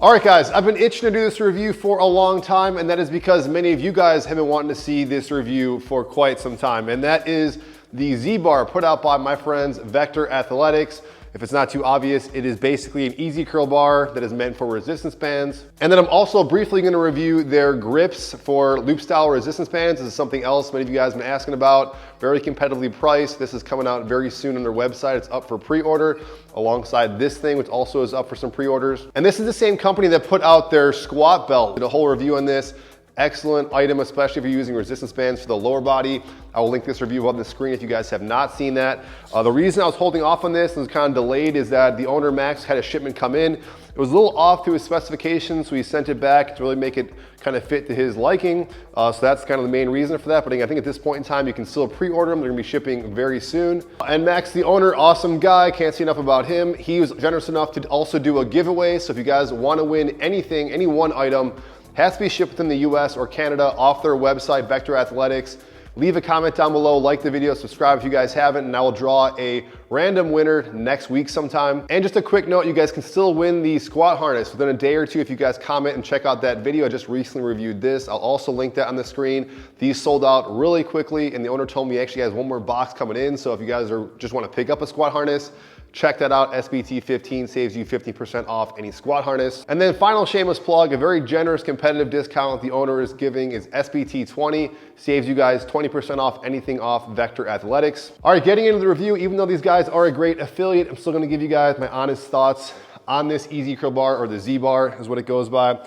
All right, guys, I've been itching to do this review for a long time, and that is because many of you guys have been wanting to see this review for quite some time, and that is the Z-Bar put out by my friends Vector Athletics. If it's not too obvious, it is basically an easy curl bar that is meant for resistance bands. And then I'm also briefly gonna review their grips for loop style resistance bands. This is something else many of you guys have been asking about. Very competitively priced. This is coming out very soon on their website. It's up for pre-order alongside this thing, which also is up for some pre-orders. And this is the same company that put out their squat belt. Did a whole review on this. Excellent item, especially if you're using resistance bands for the lower body. I will link this review on the screen if you guys have not seen that. The reason I was holding off on this and was kind of delayed is that the owner, Max, had a shipment come in. It was a little off to his specifications, so he sent it back to really make it kind of fit to his liking. So that's kind of the main reason for that. But I think at this point in time, you can still pre-order them. They're gonna be shipping very soon. And Max, the owner, awesome guy. Can't say enough about him. He was generous enough to also do a giveaway. So if you guys wanna win anything, any one item, has to be shipped within the US or Canada off their website, Vector Athletics. Leave a comment down below, like the video, subscribe if you guys haven't, and I will draw a random winner next week sometime. And just a quick note, you guys can still win the squat harness within a day or two if you guys comment and check out that video. I just recently reviewed this. I'll also link that on the screen. These sold out really quickly, and the owner told me he actually has one more box coming in, so if you guys just wanna pick up a squat harness, check that out. SBT15 saves you 50% off any squat harness. And then final shameless plug, a very generous competitive discount the owner is giving is SBT20, saves you guys 20% off anything off Vector Athletics. All right, getting into the review, even though these guys are a great affiliate, I'm still gonna give you guys my honest thoughts on this Easy Curl Bar, or the Z-Bar is what it goes by.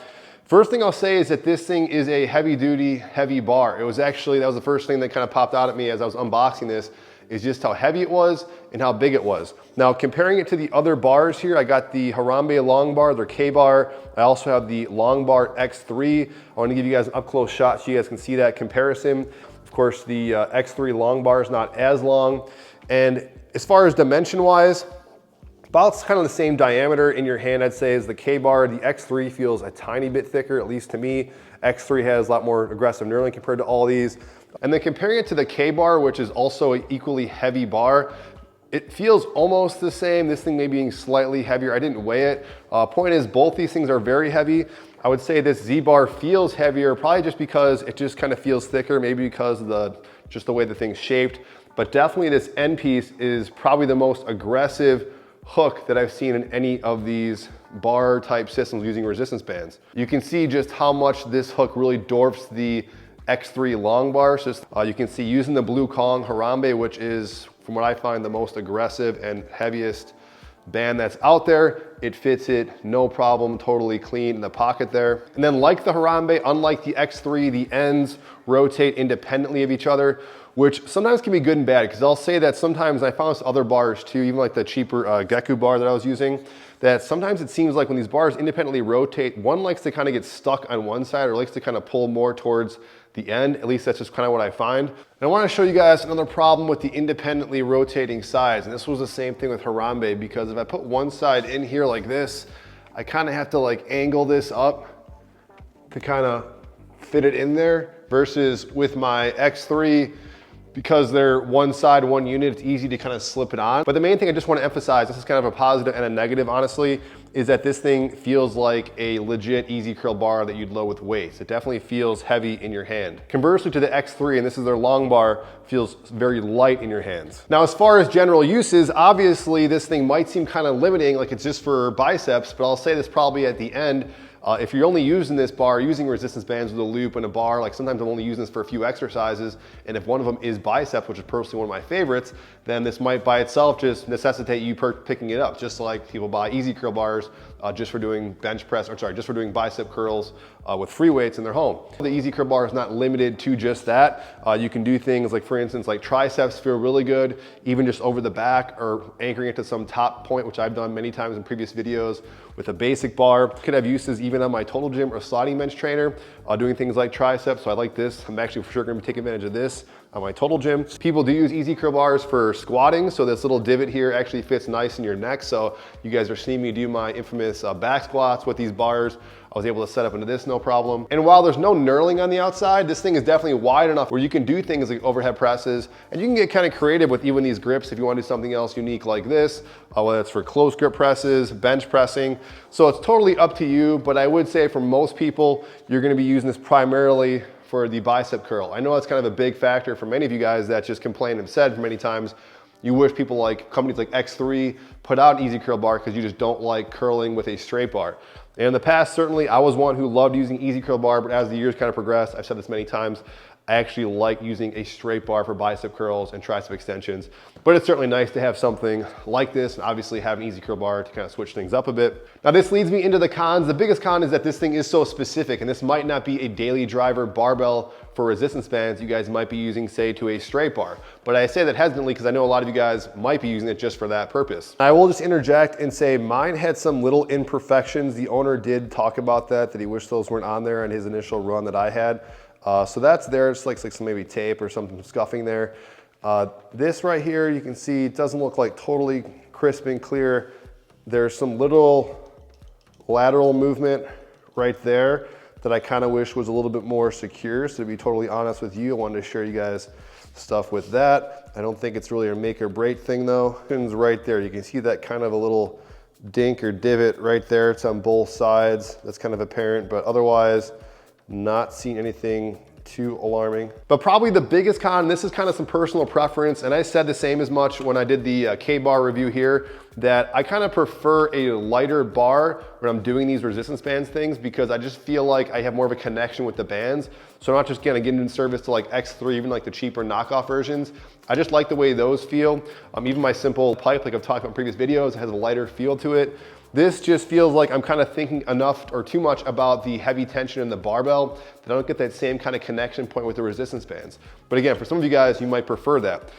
First thing I'll say is that this thing is a heavy duty, heavy bar. It was actually, that was the first thing that kind of popped out at me as I was unboxing this, is just how heavy it was and how big it was. Now, comparing it to the other bars here, I got the Harambe long bar, their K bar. I also have the long bar X3. I want to give you guys an up close shot so you guys can see that comparison. Of course, the X3 long bar is not as long. And as far as dimension wise, about kind of the same diameter in your hand, I'd say, as the K bar. The X3 feels a tiny bit thicker, at least to me. X3 has a lot more aggressive knurling compared to all these. And then comparing it to the K bar, which is also an equally heavy bar, it feels almost the same. This thing may be slightly heavier. I didn't weigh it. Point is, both these things are very heavy. I would say this Z-Bar feels heavier, probably just because it just kind of feels thicker, maybe because of just the way the thing's shaped. But definitely this end piece is probably the most aggressive hook that I've seen in any of these bar type systems using resistance bands. You can see just how much this hook really dwarfs the X3 long bar. So you can see using the Blue Kong Harambe, which is, from what I find, the most aggressive and heaviest band that's out there. It fits it, no problem, totally clean in the pocket there. And then like the Harambe, unlike the X3, the ends rotate independently of each other, which sometimes can be good and bad, because I'll say that sometimes, I found this other bars too, even like the cheaper Geku bar that I was using, that sometimes it seems like when these bars independently rotate, one likes to kind of get stuck on one side or likes to kind of pull more towards the end. At least that's just kind of what I find. And I want to show you guys another problem with the independently rotating sides. And this was the same thing with Harambe, because if I put one side in here like this, I kind of have to like angle this up to kind of fit it in there, versus with my X3, because they're one side, one unit, it's easy to kind of slip it on. But the main thing I just want to emphasize, this is kind of a positive and a negative, honestly, is that this thing feels like a legit easy curl bar that you'd load with weights. It definitely feels heavy in your hand. Conversely to the X3, and this is their long bar, feels very light in your hands. Now, as far as general uses, obviously this thing might seem kind of limiting, like it's just for biceps, but I'll say this probably at the end. If you're only using this bar, using resistance bands with a loop and a bar, like sometimes I'm only using this for a few exercises, and if one of them is bicep, which is personally one of my favorites, then this might by itself just necessitate you picking it up, just like people buy easy curl bars just for doing bench press, or sorry, just for doing bicep curls with free weights in their home. The easy curl bar is not limited to just that. You can do things like, for instance, like triceps feel really good, even just over the back or anchoring it to some top point, which I've done many times in previous videos with a basic bar. Could have uses even on my total gym or sliding bench trainer, doing things like triceps. So I like this. I'm actually for sure gonna take advantage of this on my Total Gym. People do use easy curl bars for squatting, so this little divot here actually fits nice in your neck. So you guys are seeing me do my infamous back squats with these bars. I was able to set up into this no problem. And while there's no knurling on the outside, this thing is definitely wide enough where you can do things like overhead presses, and you can get kind of creative with even these grips if you want to do something else unique like this, whether it's for close grip presses, bench pressing. So it's totally up to you, but I would say for most people, you're gonna be using this primarily for the bicep curl. I know that's kind of a big factor for many of you guys that just complain and have said many times, you wish people like companies like X3 put out an easy curl bar because you just don't like curling with a straight bar. And in the past, certainly I was one who loved using easy curl bar, but as the years kind of progressed, I've said this many times, I actually like using a straight bar for bicep curls and tricep extensions. But it's certainly nice to have something like this, and obviously have an easy curl bar to kind of switch things up a bit. Now this leads me into the cons. The biggest con is that this thing is so specific, and this might not be a daily driver barbell for resistance bands you guys might be using, say, to a straight bar. But I say that hesitantly because I know a lot of you guys might be using it just for that purpose. I will just interject and say mine had some little imperfections. The owner did talk about that he wished those weren't on there in his initial run that I had. So that's there, it's like some maybe tape or something scuffing there. This right here, you can see it doesn't look like totally crisp and clear. There's some little lateral movement right there that I kind of wish was a little bit more secure. So to be totally honest with you, I wanted to share you guys stuff with that. I don't think it's really a make or break thing though. It's right there. You can see that kind of a little dink or divot right there. It's on both sides. That's kind of apparent, but otherwise, not seeing anything too alarming. But probably the biggest con, this is kind of some personal preference, and I said the same as much when I did the K-bar review here, that I kind of prefer a lighter bar when I'm doing these resistance bands things, because I just feel like I have more of a connection with the bands. So I'm not just gonna get into service to like X3, even like the cheaper knockoff versions. I just like the way those feel. Even my simple pipe, like I've talked about in previous videos, has a lighter feel to it. This just feels like I'm kind of thinking enough or too much about the heavy tension in the barbell that I don't get that same kind of connection point with the resistance bands. But again, for some of you guys, you might prefer that.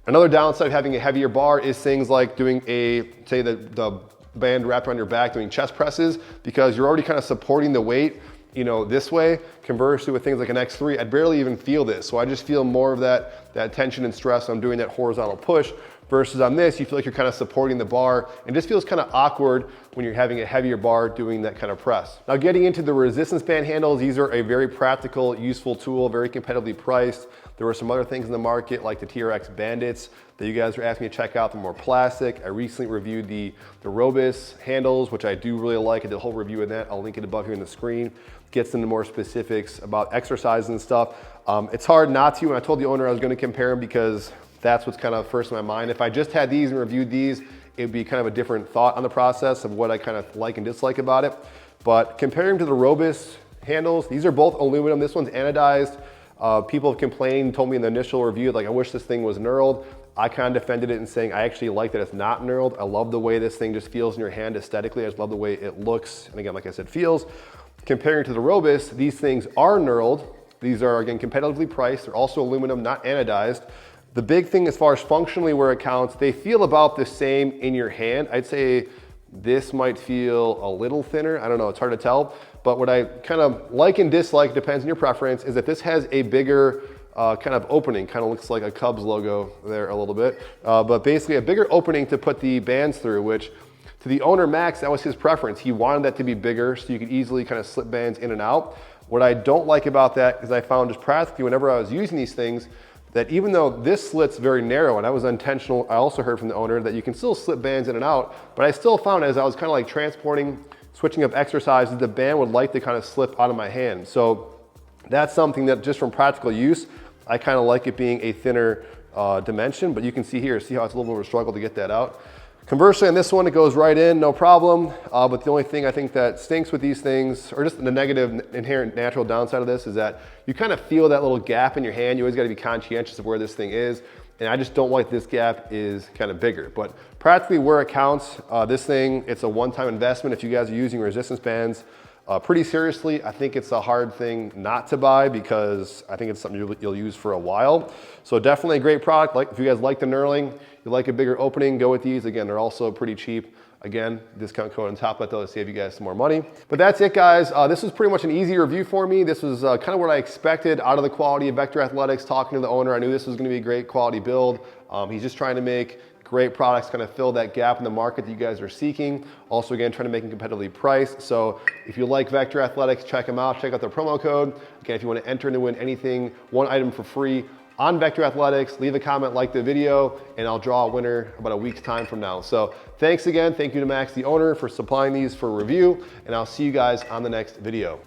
Another downside of having a heavier bar is things like doing say the band wrapped around your back doing chest presses, because you're already kind of supporting the weight, you know, this way. Conversely, with things like an X3, I'd barely even feel this. So I just feel more of that tension and stress when I'm doing that horizontal push. Versus on this, you feel like you're kind of supporting the bar, and just feels kind of awkward when you're having a heavier bar doing that kind of press. Now getting into the resistance band handles, these are a very practical, useful tool, very competitively priced. There were some other things in the market like the TRX Bandits that you guys are asking me to check out. They're more plastic. I recently reviewed the Robus handles, which I do really like. I did a whole review of that. I'll link it above here on the screen. Gets into more specifics about exercise and stuff. It's hard not to, and I told the owner I was gonna compare them because that's what's kind of first in my mind. If I just had these and reviewed these, it'd be kind of a different thought on the process of what I kind of like and dislike about it. But comparing to the Robus handles, these are both aluminum. This one's anodized. People have complained, told me in the initial review, like I wish this thing was knurled. I kind of defended it in saying I actually like that it's not knurled. I love the way this thing just feels in your hand aesthetically. I just love the way it looks. And again, like I said, feels. Comparing to the Robus, these things are knurled. These are, again, competitively priced. They're also aluminum, not anodized. The big thing as far as functionally where it counts, they feel about the same in your hand. I'd say this might feel a little thinner. I don't know, it's hard to tell. But what I kind of like and dislike, depends on your preference, is that this has a bigger kind of opening. Kind of looks like a Cubs logo there a little bit. But basically a bigger opening to put the bands through, which to the owner, Max, that was his preference. He wanted that to be bigger so you could easily kind of slip bands in and out. What I don't like about that is I found just practically whenever I was using these things, that even though this slit's very narrow, and that was intentional, I also heard from the owner that you can still slip bands in and out, but I still found as I was kind of like transporting, switching up exercises, the band would like to kind of slip out of my hand. So that's something that just from practical use, I kind of like it being a thinner dimension, but you can see here, see how it's a little bit of a struggle to get that out. Conversely, on this one, it goes right in, no problem. But the only thing I think that stinks with these things, or just the negative inherent natural downside of this, is that you kind of feel that little gap in your hand. You always got to be conscientious of where this thing is. And I just don't like this gap is kind of bigger. But practically where it counts, this thing, it's a one-time investment. If you guys are using resistance bands pretty seriously, I think it's a hard thing not to buy because I think it's something you'll use for a while. So definitely a great product. Like if you guys like the knurling, you like a bigger opening, go with these. Again, they're also pretty cheap. Again, discount code on top of that though to save you guys some more money. But that's it, guys. This was pretty much an easy review for me. This was kind of what I expected out of the quality of Vector Athletics. Talking to the owner, I knew this was going to be a great quality build. He's just trying to make great products, kind of fill that gap in the market that you guys are seeking. Also, again, trying to make them competitively priced. So if you like Vector Athletics, check them out. Check out their promo code. Again, if you want to enter to win anything, one item for free on Vector Athletics, leave a comment, like the video, and I'll draw a winner about a week's time from now. So thanks again. Thank you to Max, the owner, for supplying these for review, and I'll see you guys on the next video.